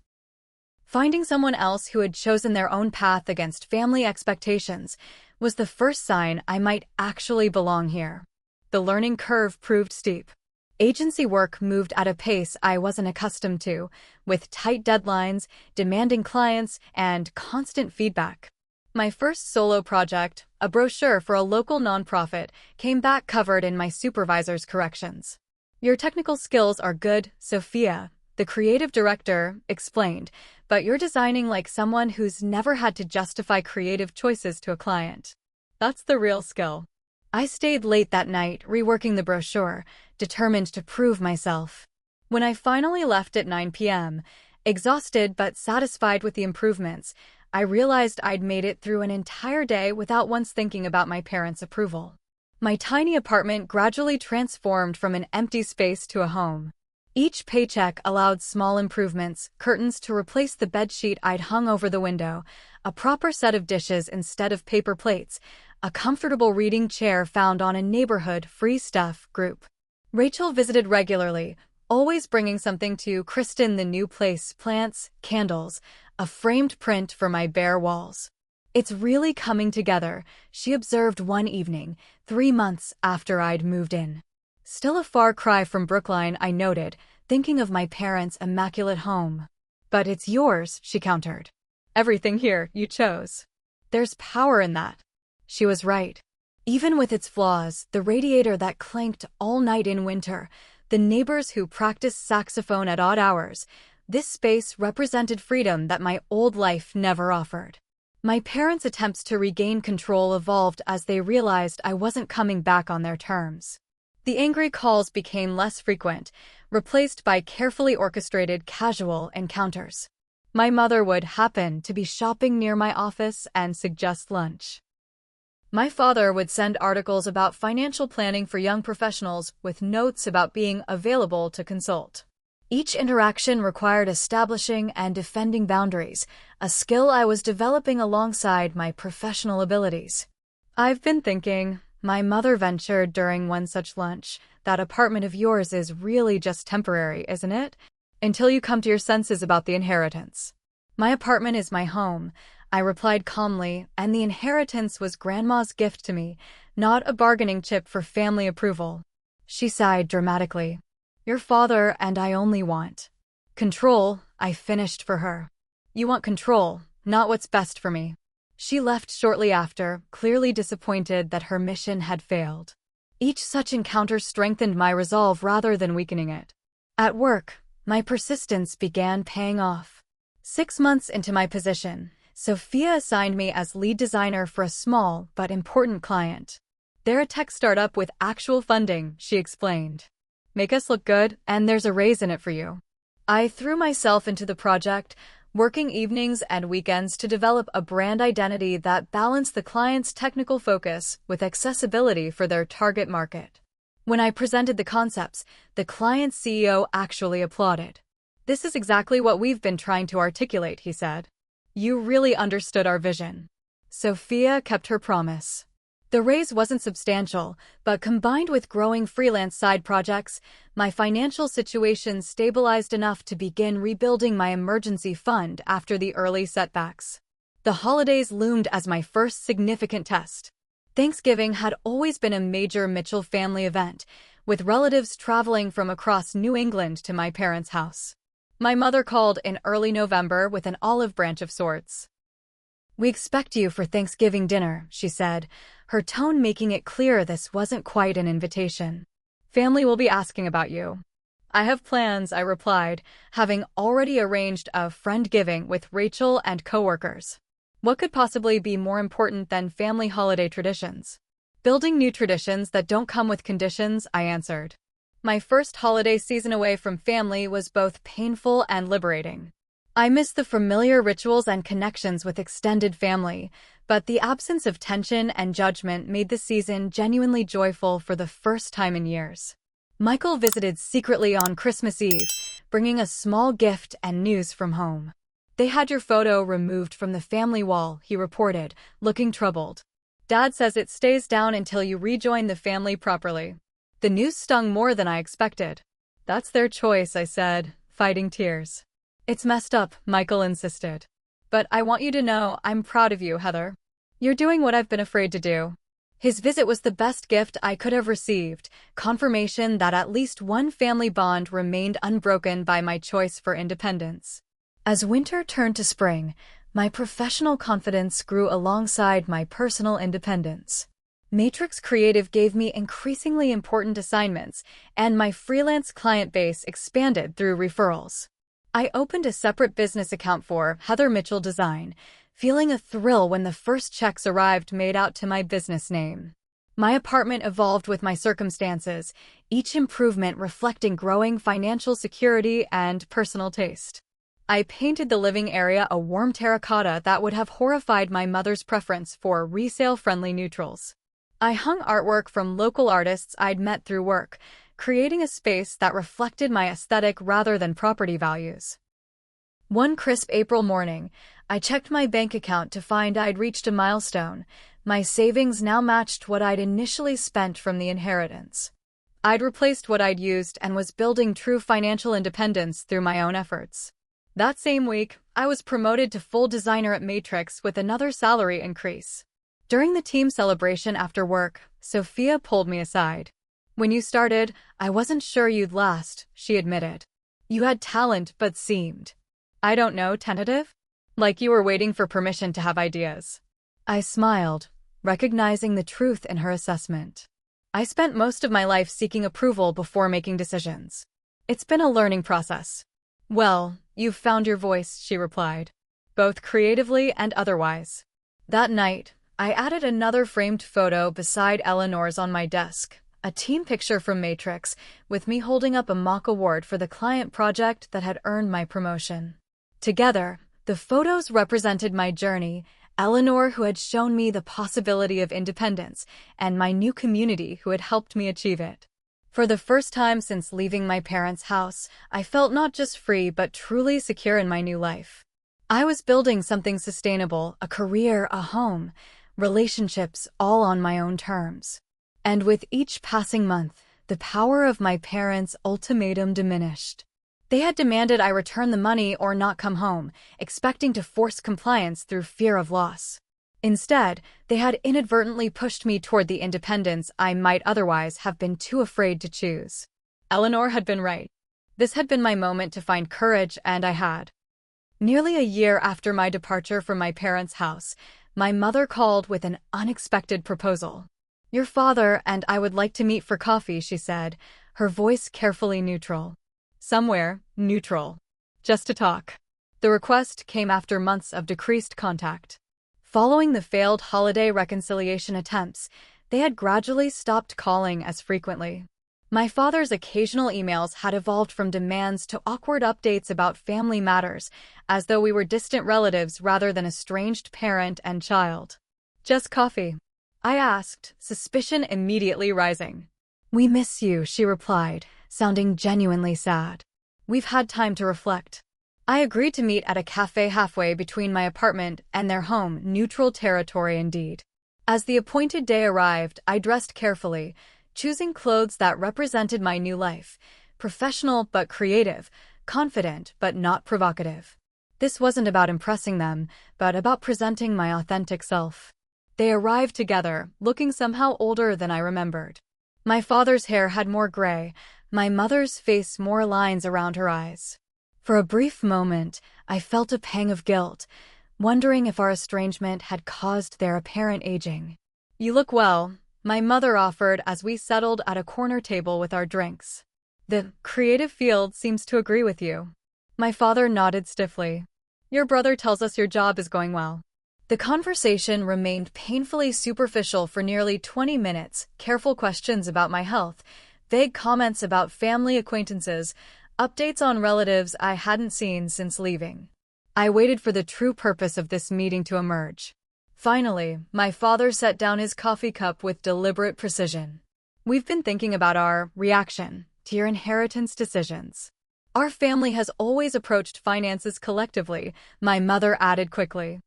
Finding someone else who had chosen their own path against family expectations was the first sign I might actually belong here. The learning curve proved steep. Agency work moved at a pace I wasn't accustomed to, with tight deadlines, demanding clients, and constant feedback. My first solo project, a brochure for a local nonprofit, came back covered in my supervisor's corrections. Your technical skills are good, Sophia, the creative director explained, but you're designing like someone who's never had to justify creative choices to a client. That's the real skill. I stayed late that night reworking the brochure, determined to prove myself. When I finally left at 9 p.m., exhausted but satisfied with the improvements, I realized I'd made it through an entire day without once thinking about my parents' approval. My tiny apartment gradually transformed from an empty space to a home. Each paycheck allowed small improvements, curtains to replace the bedsheet I'd hung over the window, a proper set of dishes instead of paper plates, a comfortable reading chair found on a neighborhood free stuff group. Rachel visited regularly, always bringing something to christen the new place: plants, candles, a framed print for my bare walls. It's really coming together, she observed one evening, 3 months after I'd moved in. Still a far cry from Brookline, I noted, thinking of my parents' immaculate home. But it's yours, she countered. Everything here you chose. There's power in that. She was right. Even with its flaws, the radiator that clanked all night in winter, the neighbors who practiced saxophone at odd hours, this space represented freedom that my old life never offered. My parents' attempts to regain control evolved as they realized I wasn't coming back on their terms. The angry calls became less frequent, replaced by carefully orchestrated casual encounters. My mother would happen to be shopping near my office and suggest lunch. My father would send articles about financial planning for young professionals with notes about being available to consult. Each interaction required establishing and defending boundaries, a skill I was developing alongside my professional abilities. I've been thinking, my mother ventured during one such lunch, that apartment of yours is really just temporary, isn't it? Until you come to your senses about the inheritance. My apartment is my home, I replied calmly, and the inheritance was Grandma's gift to me, not a bargaining chip for family approval. She sighed dramatically. Your father and I only want control, I finished for her. You want control, not what's best for me. She left shortly after, clearly disappointed that her mission had failed. Each such encounter strengthened my resolve rather than weakening it. At work, my persistence began paying off. 6 months into my position, Sophia assigned me as lead designer for a small but important client. They're a tech startup with actual funding, she explained. Make us look good, and there's a raise in it for you. I threw myself into the project, working evenings and weekends to develop a brand identity that balanced the client's technical focus with accessibility for their target market. When I presented the concepts, the client's CEO actually applauded. This is exactly what we've been trying to articulate, he said. You really understood our vision. Sophia kept her promise. The raise wasn't substantial, but combined with growing freelance side projects, my financial situation stabilized enough to begin rebuilding my emergency fund after the early setbacks. The holidays loomed as my first significant test. Thanksgiving had always been a major Mitchell family event, with relatives traveling from across New England to my parents' house. My mother called in early November with an olive branch of sorts. We expect you for Thanksgiving dinner, she said, her tone making it clear this wasn't quite an invitation. Family will be asking about you. I have plans, I replied, having already arranged a friend-giving with Rachel and coworkers. What could possibly be more important than family holiday traditions? Building new traditions that don't come with conditions, I answered. My first holiday season away from family was both painful and liberating. I missed the familiar rituals and connections with extended family, but the absence of tension and judgment made the season genuinely joyful for the first time in years. Michael visited secretly on Christmas Eve, bringing a small gift and news from home. They had your photo removed from the family wall, he reported, looking troubled. Dad says it stays down until you rejoin the family properly. The news stung more than I expected. That's their choice, I said, fighting tears. It's messed up, Michael insisted. But I want you to know I'm proud of you, Heather. You're doing what I've been afraid to do. His visit was the best gift I could have received, confirmation that at least one family bond remained unbroken by my choice for independence. As winter turned to spring, my professional confidence grew alongside my personal independence. Matrix Creative gave me increasingly important assignments, and my freelance client base expanded through referrals. I opened a separate business account for Heather Mitchell Design, feeling a thrill when the first checks arrived made out to my business name. My apartment evolved with my circumstances, each improvement reflecting growing financial security and personal taste. I painted the living area a warm terracotta that would have horrified my mother's preference for resale-friendly neutrals. I hung artwork from local artists I'd met through work, creating a space that reflected my aesthetic rather than property values. One crisp April morning, I checked my bank account to find I'd reached a milestone. My savings now matched what I'd initially spent from the inheritance. I'd replaced what I'd used and was building true financial independence through my own efforts. That same week, I was promoted to full designer at Matrix with another salary increase. During the team celebration after work, Sophia pulled me aside. When you started, I wasn't sure you'd last, she admitted. You had talent but seemed, I don't know, tentative? Like you were waiting for permission to have ideas. I smiled, recognizing the truth in her assessment. I spent most of my life seeking approval before making decisions. It's been a learning process. Well, you've found your voice, she replied, both creatively and otherwise. That night, I added another framed photo beside Eleanor's on my desk, a team picture from Matrix, with me holding up a mock award for the client project that had earned my promotion. Together, the photos represented my journey, Eleanor who had shown me the possibility of independence, and my new community who had helped me achieve it. For the first time since leaving my parents' house, I felt not just free but truly secure in my new life. I was building something sustainable, a career, a home, relationships, all on my own terms. And with each passing month, the power of my parents' ultimatum diminished. They had demanded I return the money or not come home, expecting to force compliance through fear of loss. Instead, they had inadvertently pushed me toward the independence I might otherwise have been too afraid to choose. Eleanor had been right. This had been my moment to find courage, and I had. Nearly a year after my departure from my parents' house, my mother called with an unexpected proposal. Your father and I would like to meet for coffee, she said, her voice carefully neutral. Somewhere neutral. Just to talk. The request came after months of decreased contact. Following the failed holiday reconciliation attempts, they had gradually stopped calling as frequently. My father's occasional emails had evolved from demands to awkward updates about family matters, as though we were distant relatives rather than estranged parent and child. Just coffee? I asked, suspicion immediately rising. We miss you, she replied, sounding genuinely sad. We've had time to reflect. I agreed to meet at a cafe halfway between my apartment and their home, neutral territory indeed. As the appointed day arrived, I dressed carefully, choosing clothes that represented my new life, professional but creative, confident but not provocative. This wasn't about impressing them, but about presenting my authentic self. They arrived together, looking somehow older than I remembered. My father's hair had more gray, my mother's face more lines around her eyes. For a brief moment, I felt a pang of guilt, wondering if our estrangement had caused their apparent aging. You look well, my mother offered as we settled at a corner table with our drinks. The creative field seems to agree with you. My father nodded stiffly. Your brother tells us your job is going well. The conversation remained painfully superficial for nearly 20 minutes, careful questions about my health, vague comments about family acquaintances, updates on relatives I hadn't seen since leaving. I waited for the true purpose of this meeting to emerge. Finally, my father set down his coffee cup with deliberate precision. We've been thinking about our reaction to your inheritance decisions. Our family has always approached finances collectively, my mother added quickly.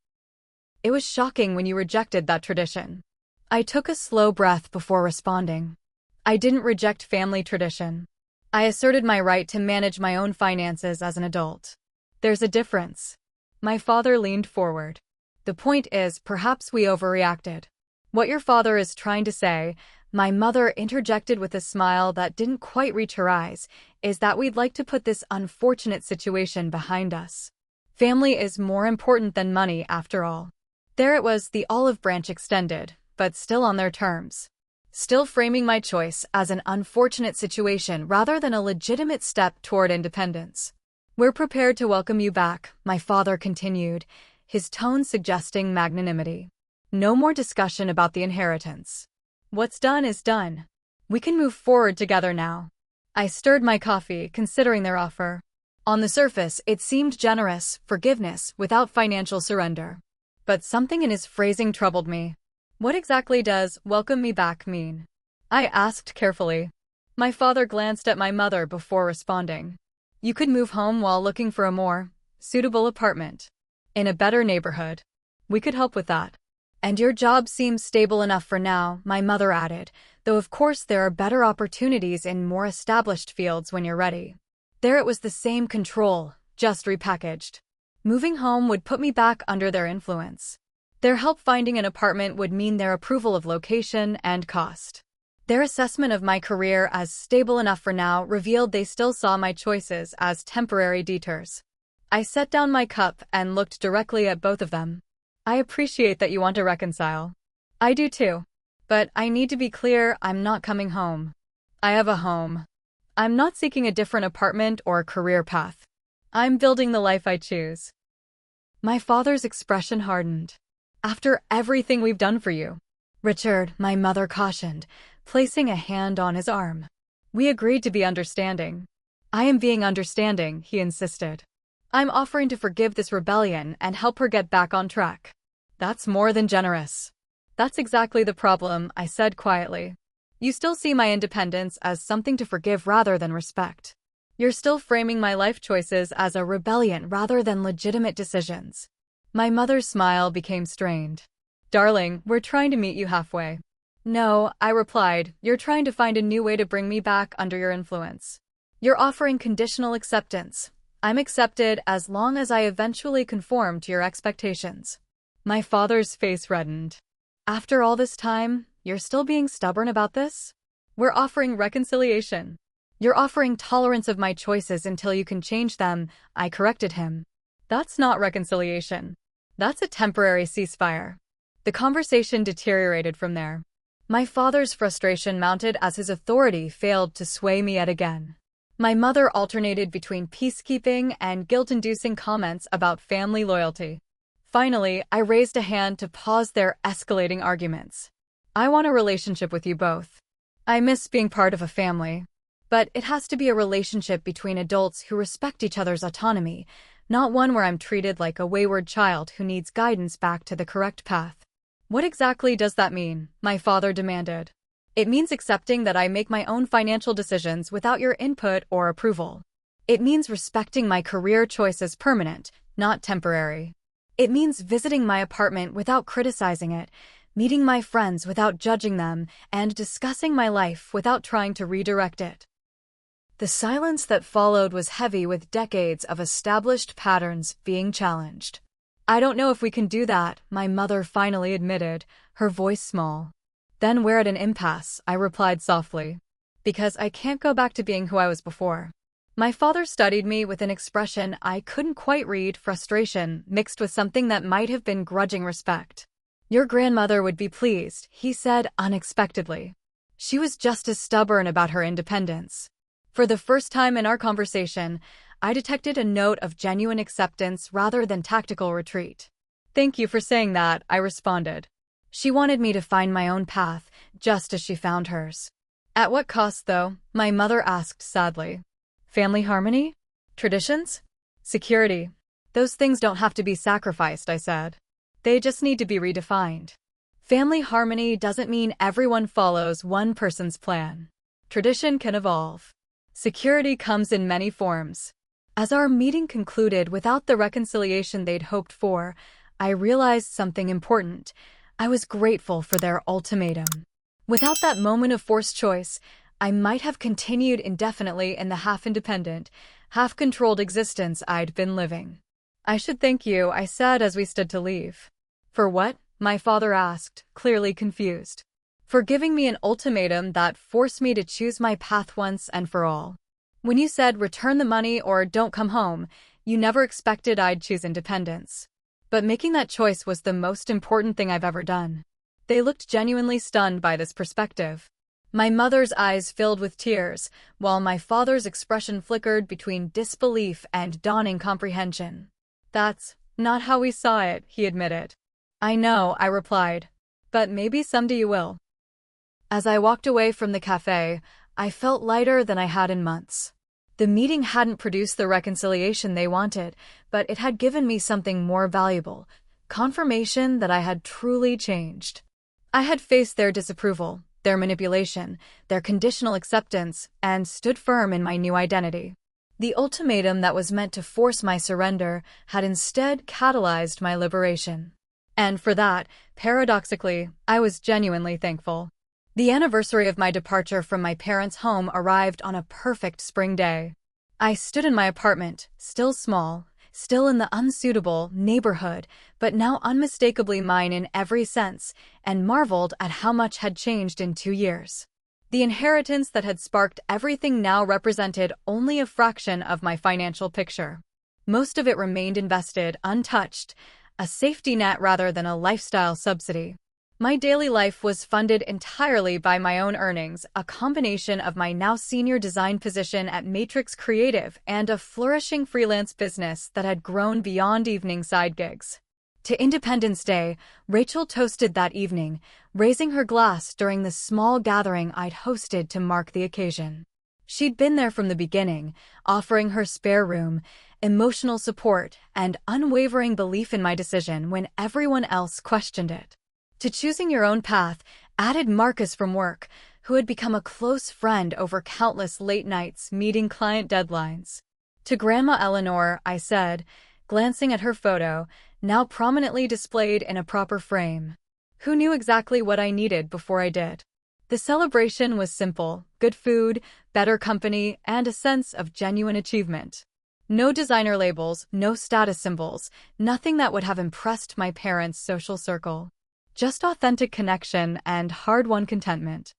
It was shocking when you rejected that tradition. I took a slow breath before responding. I didn't reject family tradition. I asserted my right to manage my own finances as an adult. There's a difference. My father leaned forward. The point is, perhaps we overreacted. What your father is trying to say, my mother interjected with a smile that didn't quite reach her eyes, is that we'd like to put this unfortunate situation behind us. Family is more important than money, after all. There it was, the olive branch extended, but still on their terms. Still framing my choice as an unfortunate situation rather than a legitimate step toward independence. We're prepared to welcome you back, my father continued, his tone suggesting magnanimity. No more discussion about the inheritance. What's done is done. We can move forward together now. I stirred my coffee, considering their offer. On the surface, it seemed generous, forgiveness, without financial surrender. But something in his phrasing troubled me. What exactly does welcome me back mean? I asked carefully. My father glanced at my mother before responding. You could move home while looking for a more suitable apartment. In a better neighborhood. We could help with that. And your job seems stable enough for now, my mother added, though of course there are better opportunities in more established fields when you're ready. There it was, the same control, just repackaged. Moving home would put me back under their influence. Their help finding an apartment would mean their approval of location and cost. Their assessment of my career as stable enough for now revealed they still saw my choices as temporary detours. I set down my cup and looked directly at both of them. I appreciate that you want to reconcile. I do too. But I need to be clear, I'm not coming home. I have a home. I'm not seeking a different apartment or career path. I'm building the life I choose. My father's expression hardened. After everything we've done for you. Richard, my mother cautioned, placing a hand on his arm. We agreed to be understanding. I am being understanding, he insisted. I'm offering to forgive this rebellion and help her get back on track. That's more than generous. That's exactly the problem, I said quietly. You still see my independence as something to forgive rather than respect. You're still framing my life choices as a rebellion rather than legitimate decisions. My mother's smile became strained. Darling, we're trying to meet you halfway. No, I replied, you're trying to find a new way to bring me back under your influence. You're offering conditional acceptance. I'm accepted as long as I eventually conform to your expectations. My father's face reddened. After all this time, you're still being stubborn about this? We're offering reconciliation. You're offering tolerance of my choices until you can change them, I corrected him. That's not reconciliation. That's a temporary ceasefire. The conversation deteriorated from there. My father's frustration mounted as his authority failed to sway me yet again. My mother alternated between peacekeeping and guilt-inducing comments about family loyalty. Finally, I raised a hand to pause their escalating arguments. I want a relationship with you both. I miss being part of a family. But it has to be a relationship between adults who respect each other's autonomy, not one where I'm treated like a wayward child who needs guidance back to the correct path. What exactly does that mean? My father demanded. It means accepting that I make my own financial decisions without your input or approval. It means respecting my career choice as permanent, not temporary. It means visiting my apartment without criticizing it, meeting my friends without judging them, and discussing my life without trying to redirect it. The silence that followed was heavy with decades of established patterns being challenged. I don't know if we can do that, my mother finally admitted, her voice small. Then we're at an impasse, I replied softly. Because I can't go back to being who I was before. My father studied me with an expression I couldn't quite read, frustration mixed with something that might have been grudging respect. Your grandmother would be pleased, he said unexpectedly. She was just as stubborn about her independence. For the first time in our conversation, I detected a note of genuine acceptance rather than tactical retreat. Thank you for saying that, I responded. She wanted me to find my own path, just as she found hers. At what cost, though? My mother asked sadly. Family harmony? Traditions? Security? Those things don't have to be sacrificed, I said. They just need to be redefined. Family harmony doesn't mean everyone follows one person's plan. Tradition can evolve. Security comes in many forms. As our meeting concluded without the reconciliation they'd hoped for, I realized something important. I was grateful for their ultimatum. Without that moment of forced choice, I might have continued indefinitely in the half-independent, half-controlled existence I'd been living. "I should thank you," I said as we stood to leave. "For what?" my father asked, clearly confused. "For giving me an ultimatum that forced me to choose my path once and for all. When you said return the money or don't come home, you never expected I'd choose independence. But making that choice was the most important thing I've ever done." They looked genuinely stunned by this perspective. My mother's eyes filled with tears, while my father's expression flickered between disbelief and dawning comprehension. "That's not how we saw it," he admitted. "I know," I replied. "But maybe someday you will." As I walked away from the cafe, I felt lighter than I had in months. The meeting hadn't produced the reconciliation they wanted, but it had given me something more valuable: confirmation that I had truly changed. I had faced their disapproval, their manipulation, their conditional acceptance, and stood firm in my new identity. The ultimatum that was meant to force my surrender had instead catalyzed my liberation. And for that, paradoxically, I was genuinely thankful. The anniversary of my departure from my parents' home arrived on a perfect spring day. I stood in my apartment, still small, still in the unsuitable neighborhood, but now unmistakably mine in every sense, and marveled at how much had changed in 2 years. The inheritance that had sparked everything now represented only a fraction of my financial picture. Most of it remained invested, untouched, a safety net rather than a lifestyle subsidy. My daily life was funded entirely by my own earnings, a combination of my now senior design position at Matrix Creative and a flourishing freelance business that had grown beyond evening side gigs. To Independence Day, Rachel toasted that evening, raising her glass during the small gathering I'd hosted to mark the occasion. She'd been there from the beginning, offering her spare room, emotional support, and unwavering belief in my decision when everyone else questioned it. To choosing your own path, added Marcus from work, who had become a close friend over countless late nights meeting client deadlines. To Grandma Eleanor, I said, glancing at her photo, now prominently displayed in a proper frame, who knew exactly what I needed before I did. The celebration was simple: good food, better company, and a sense of genuine achievement. No designer labels, no status symbols, nothing that would have impressed my parents' social circle. Just authentic connection and hard-won contentment.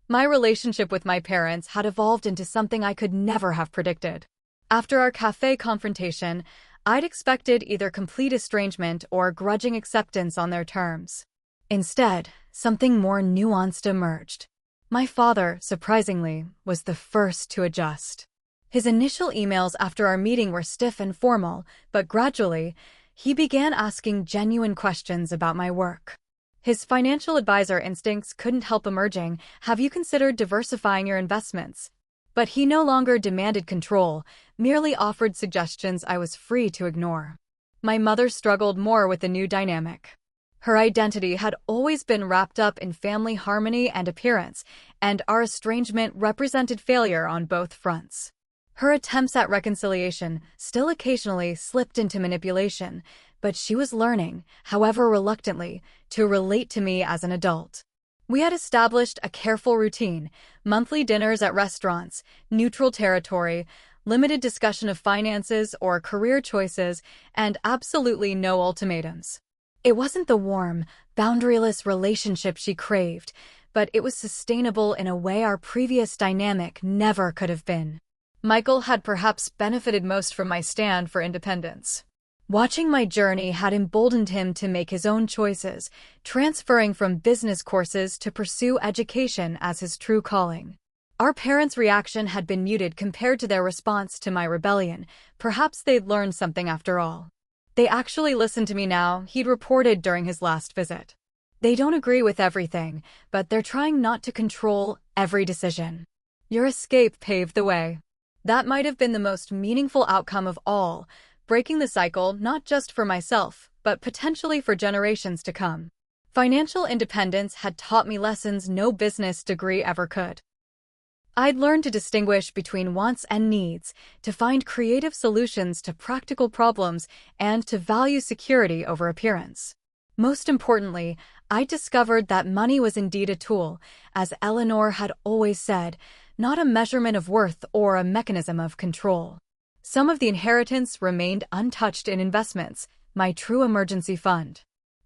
My relationship with my parents had evolved into something I could never have predicted. After our cafe confrontation, I'd expected either complete estrangement or grudging acceptance on their terms. Instead, something more nuanced emerged. My father, surprisingly, was the first to adjust. His initial emails after our meeting were stiff and formal, but gradually, he began asking genuine questions about my work. His financial advisor instincts couldn't help emerging: "Have you considered diversifying your investments?" But he no longer demanded control, merely offered suggestions I was free to ignore. My mother struggled more with the new dynamic. Her identity had always been wrapped up in family harmony and appearance, and our estrangement represented failure on both fronts. Her attempts at reconciliation still occasionally slipped into manipulation, but she was learning, however reluctantly, to relate to me as an adult. We had established a careful routine: monthly dinners at restaurants, neutral territory, limited discussion of finances or career choices, and absolutely no ultimatums. It wasn't the warm, boundaryless relationship she craved, but it was sustainable in a way our previous dynamic never could have been. Michael had perhaps benefited most from my stand for independence. Watching my journey had emboldened him to make his own choices, transferring from business courses to pursue education as his true calling. Our parents' reaction had been muted compared to their response to my rebellion. Perhaps they'd learned something after all. "They actually listen to me now," he'd reported during his last visit. "They don't agree with everything, but they're trying not to control every decision." Your escape paved the way. That might have been the most meaningful outcome of all, breaking the cycle not just for myself, but potentially for generations to come. Financial independence had taught me lessons no business degree ever could. I'd learned to distinguish between wants and needs, to find creative solutions to practical problems, and to value security over appearance. Most importantly, I discovered that money was indeed a tool, as Eleanor had always said, not a measurement of worth or a mechanism of control. Some of the inheritance remained untouched in investments, my true emergency fund.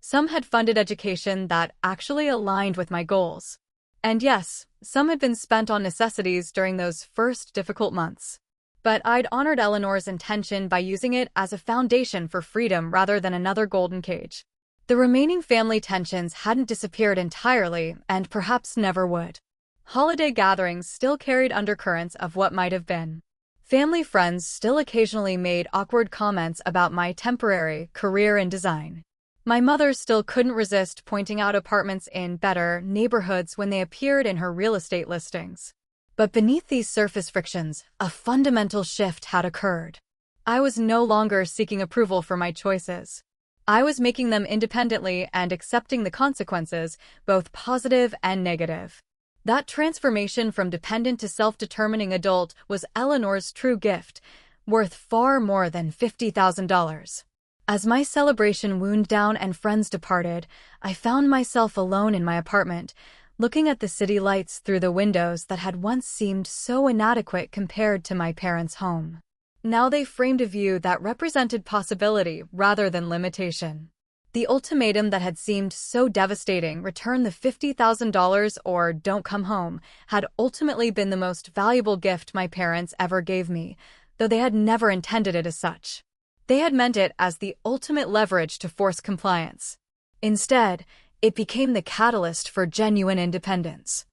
Some had funded education that actually aligned with my goals. And yes, some had been spent on necessities during those first difficult months. But I'd honored Eleanor's intention by using it as a foundation for freedom rather than another golden cage. The remaining family tensions hadn't disappeared entirely, and perhaps never would. Holiday gatherings still carried undercurrents of what might have been. Family friends still occasionally made awkward comments about my temporary career in design. My mother still couldn't resist pointing out apartments in better neighborhoods when they appeared in her real estate listings. But beneath these surface frictions, a fundamental shift had occurred. I was no longer seeking approval for my choices. I was making them independently and accepting the consequences, both positive and negative. That transformation from dependent to self-determining adult was Eleanor's true gift, worth far more than $50,000. As my celebration wound down and friends departed, I found myself alone in my apartment, looking at the city lights through the windows that had once seemed so inadequate compared to my parents' home. Now they framed a view that represented possibility rather than limitation. The ultimatum that had seemed so devastating, return the $50,000 or don't come home, had ultimately been the most valuable gift my parents ever gave me, though they had never intended it as such. They had meant it as the ultimate leverage to force compliance. Instead, it became the catalyst for genuine independence.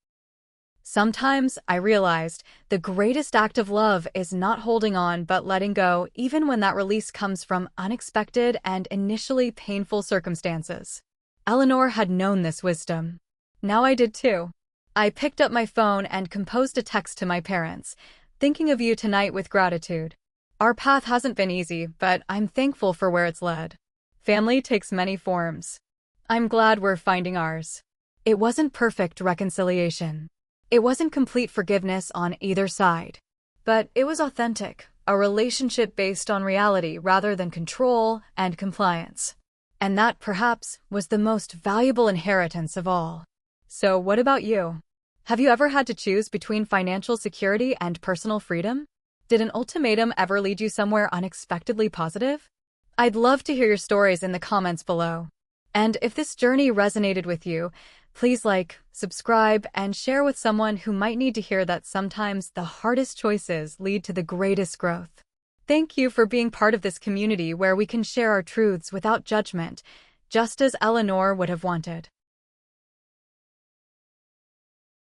Sometimes, I realized, the greatest act of love is not holding on but letting go, even when that release comes from unexpected and initially painful circumstances. Eleanor had known this wisdom. Now I did too. I picked up my phone and composed a text to my parents, thinking of you tonight with gratitude. Our path hasn't been easy, but I'm thankful for where it's led. Family takes many forms. I'm glad we're finding ours. It wasn't perfect reconciliation. It wasn't complete forgiveness on either side. But it was authentic, a relationship based on reality rather than control and compliance. And that, perhaps, was the most valuable inheritance of all. So what about you? Have you ever had to choose between financial security and personal freedom? Did an ultimatum ever lead you somewhere unexpectedly positive? I'd love to hear your stories in the comments below. And if this journey resonated with you, please like, subscribe, and share with someone who might need to hear that sometimes the hardest choices lead to the greatest growth. Thank you for being part of this community where we can share our truths without judgment, just as Eleanor would have wanted.